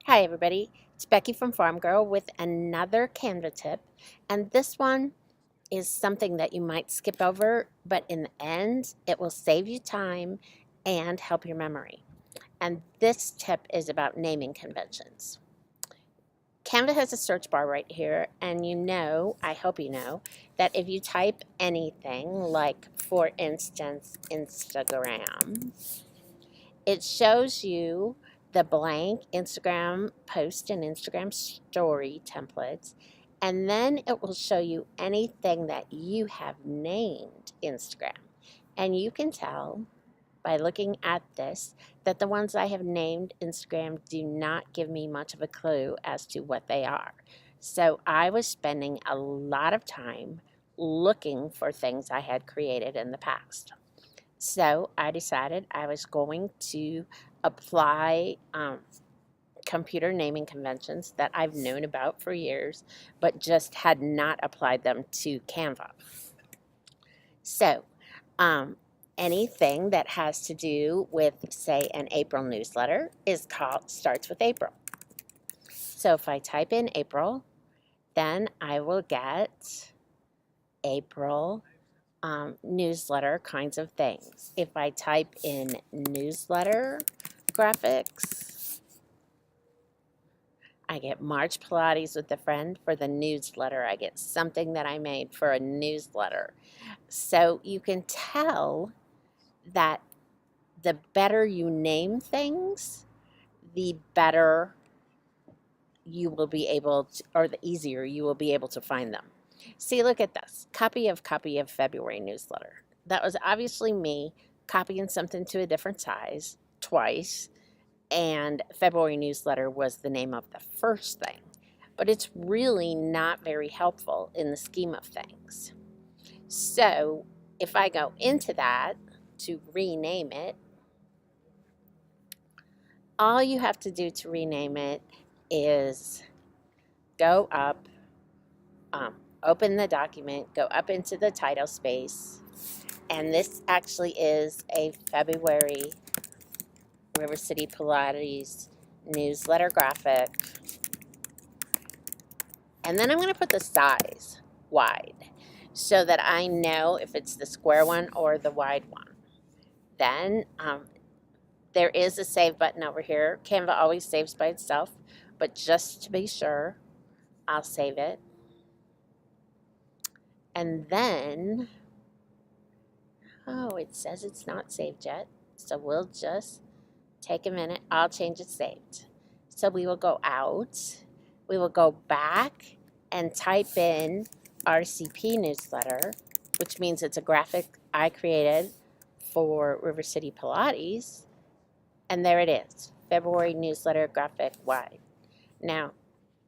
Hi everybody, it's Becky from Farm Girl with another Canva tip, and this one is something that you might skip over, but in the end it will save you time and help your memory. And this tip is about naming conventions. Canva has a search bar right here, and I hope you know, that if you type anything like, for instance, Instagram, it shows you the blank Instagram post and Instagram story templates, and then it will show you anything that you have named Instagram. And you can tell by looking at this that the ones I have named Instagram do not give me much of a clue as to what they are. So I was spending a lot of time looking for things I had created in the past. So I decided I was going to apply computer naming conventions that I've known about for years, but just had not applied them to Canva. So anything that has to do with, say, an April newsletter starts with April. So if I type in April, then I will get April newsletter kinds of things. If I type in newsletter graphics, I get March Pilates with a friend for the newsletter. I get something that I made for a newsletter. So you can tell that the better you name things, the better you will be able to, or the easier you will be able to find them. See, look at this. Copy of February newsletter. That was obviously me copying something to a different size twice, and February newsletter was the name of the first thing. But it's really not very helpful in the scheme of things. So if I go into that to rename it, all you have to do to rename it is go up, open the document, go up into the title space, and this actually is a February River City Pilates newsletter graphic. And then I'm going to put the size wide so that I know if it's the square one or the wide one. Then there is a save button over here. Canva always saves by itself, but just to be sure, I'll save it. And then, oh, it says it's not saved yet. So we'll just take a minute. I'll change it saved. So we will go out. We will go back and type in RCP newsletter, which means it's a graphic I created for River City Pilates. And there it is, February newsletter graphic wide. Now,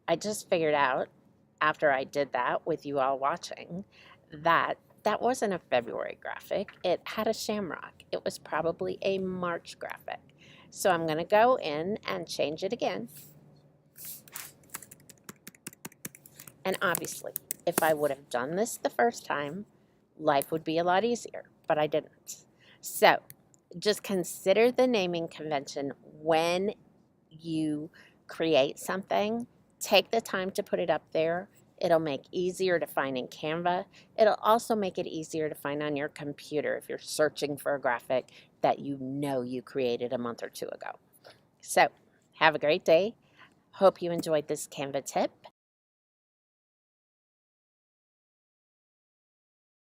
I just figured out after I did that with you all watching that that wasn't a February graphic. It had a shamrock. It was probably a March graphic. So I'm going to go in and change it again. And obviously, if I would have done this the first time, life would be a lot easier, but I didn't. So just consider the naming convention when you create something. Take the time to put it up there. It'll make easier to find in Canva. It'll also make it easier to find on your computer if you're searching for a graphic that you know you created a month or two ago. So have a great day. Hope you enjoyed this Canva tip,